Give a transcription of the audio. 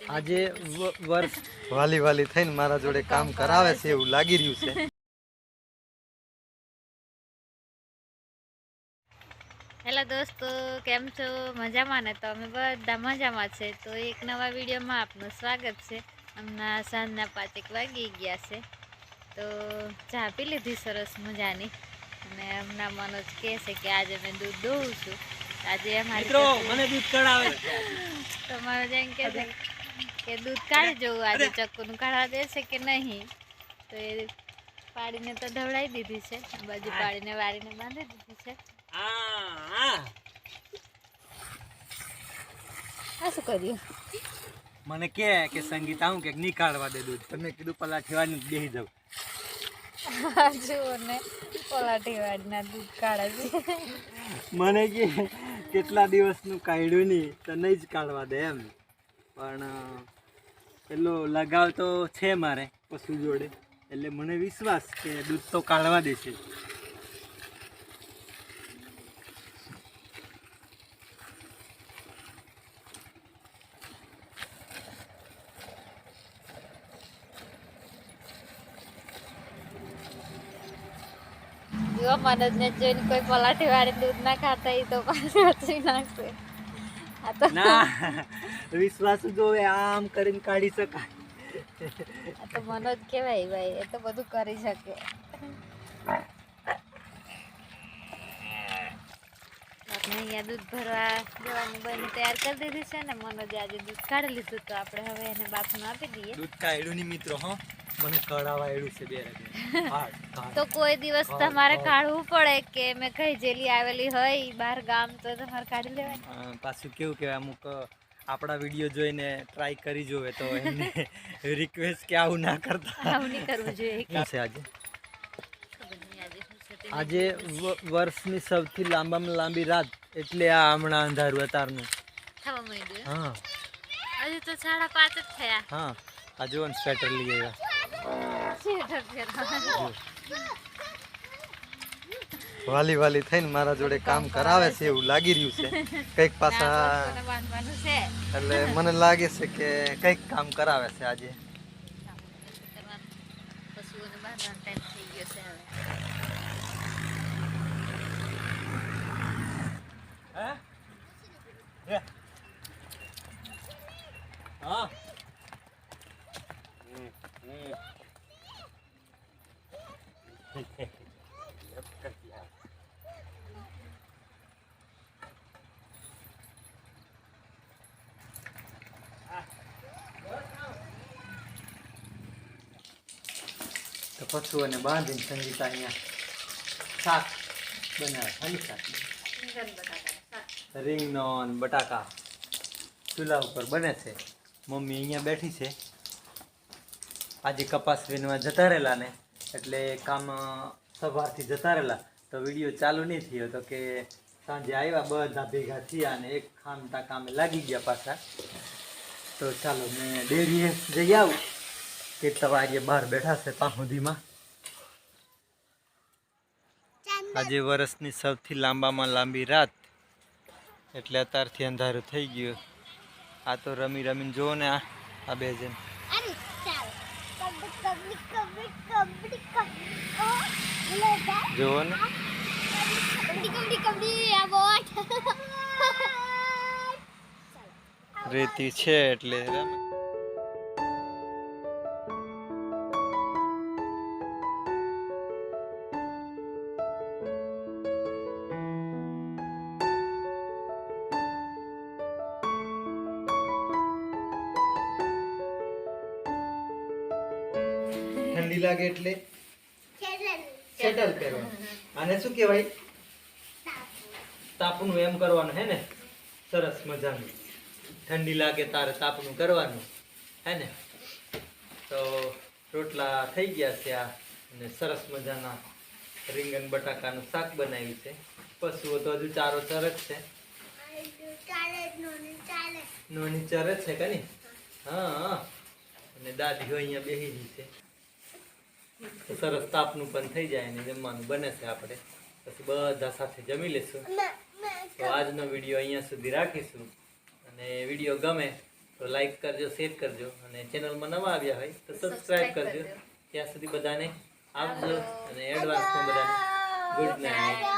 આજે વર્ષ વાલી વાલી થઈને મારા જોડે કામ કરાવે છે એવું લાગી રહ્યું છે. હેલો દોસ્તો, કેમ છો? મજામાં ને? તો અમે બધા મજામાં છે. તો એક નવા વિડીયોમાં આપનું સ્વાગત છે. હમણાં સાંજના 5 વાગી ગયા છે, તો ચા પી લીધી સરસ મજાની. અને હમણાં મનોજ કહે છે કે આજે મેં દૂધ દોઉં છું. આજે મને દૂધ કઢાવે તો મનોજ એમ કહે છે કે દૂધ કાઢી જવું, આજે ચક્કુનું કાઢવા દેશે કે નહીં. તો એ પાડીને તો ઢવડાવી દીધી છે, આ બાજુ પાડીને વારીને બાંધી દીધી છે. આ શું કર્યું? મને કે સંગીત આવું કે નહીં કાઢવા દે દૂધ. તમે કીધું પલાઠી વાળીને બેસી જાવ. જુઓ ને, પલાઠી વાળીના દૂધ કાઢે છે. મને કે કેટલા દિવસનું કાઢ્યું નહીં તો નહીં જ કાઢવા દે એમ. પણ પેલો લગાવ તો છે મારે પશુ જોડે, એટલે મને વિશ્વાસ કે દૂધ તો કાઢવા દેશે. જો મનોજને જોઈને કોઈ પલાઠી વાળી દૂધ ના ખાતા એ તો પાછી વચી નાખશે. આ તો ના, વિશ્વાસ જોવે આમ કરીને કાઢી શકાય. આ તો મનોજ કહેવાય ભાઈ, એ તો બધું કરી શકે. આપણે અહીંયા દૂધ ભરવા જવાની બની તૈયાર કરી દીધી છે ને. મનોજે આજે દૂધ કાઢી લીધું, તો આપણે હવે એને બાફનું આપી દઈએ. દૂધ કાઢ્યું નહીં મિત્રો, હો મને કઢાવાયેલું છે બે. તો કોઈ દિવસ તમારે કાઢવું પડે કે મેં કઈ જેલી આવેલી હોય બહાર ગામ, તો તમારે કાઢી લેવાય. પાછું કેવું કે અમુક આપણા વિડીયો જોઈને ટ્રાય કરી જોવે તો એમને રિક્વેસ્ટ કે આવું ના કરતા. આવું નહીં કરવું જોઈએ. આજે વર્ષની સૌથી લાંબામાં લાંબી રાત, એટલે આ હમણાં અંધારું અતારનું થવા માંડ્યું. હા, હજી તો 5:30 જ થયા. હા આ જો સ્વેટર લઈ આવ્યા. વાલી વાલી થઈને મારા જોડે કામ કરાવે છે એવું લાગી રહ્યું છે. કઈક પાછા બાંધવાનું છે, એટલે મને લાગે છે કે કઈક કામ કરાવે છે આજે. પશુઓને બાંધવાનો ટાઈમ થઈ ગયો છે હવે. હા તો પશુઓને બાંધીને સંગીતા અહીંયા શાક બનાવે. ખાલી શાક, રીંગનો ને બટાકા ચૂલા ઉપર બને છે. મમ્મી અહીંયા બેઠી છે. આજે કપાસ વીણવા જતા રહેલા ને, એટલે કામ સવારથી જતા રહેલા, તો વિડીયો ચાલુ નહીં થયો. તો કે સાંજે આવ્યા બધા ભેગા થયા અને એક ખામતા કામે લાગી ગયા પાછા. તો ચાલો મેં ડેરીએ જઈ આવું. કેટલા વાગે બહાર બેઠા છે ત્યાં સુધીમાં. આજે વર્ષની સૌથી લાંબામાં લાંબી રાત, એટલે અત્યારથી અંધારું થઈ ગયું. આ તો રમી રમીને જુઓ ને, આ બે જણ જુઓ ને. રેતી છે એટલે રમે. ઠંડી લાગે એટલે સેટલ પહેરવાનું. આને શું કહેવાય? તાપનું એમ કરવાનું હે ને, સરસ મજાનું. ઠંડી લાગે તારે તાપનું કરવાનું હે ને. તો રોટલા થઈ ગયા છે આ, અને સરસ મજાના રીંગણ બટાકાનું શાક બનાવ્યું છે. પશુઓ તો હજુ ચારો ચર જ છે. નોની ચર જ છે કની. હા, અને દાદીઓ અહીંયા બેસી ગઈ છે. તો સરસ તાપનું પણ થઈ જાય ને જમવાનું બને છે. આપણે પછી બધા સાથે જમી લેશું. તો આજનો વિડીયો અહીંયા સુધી રાખીશું. અને વિડીયો ગમે તો લાઈક કરજો, શેર કરજો અને ચેનલમાં નવા આવ્યા હોય તો સબસ્ક્રાઇબ કરજો. ત્યાં સુધી બધાને આવજો અને એડવાન્સમાં બધાને ગુડ નાઇટ.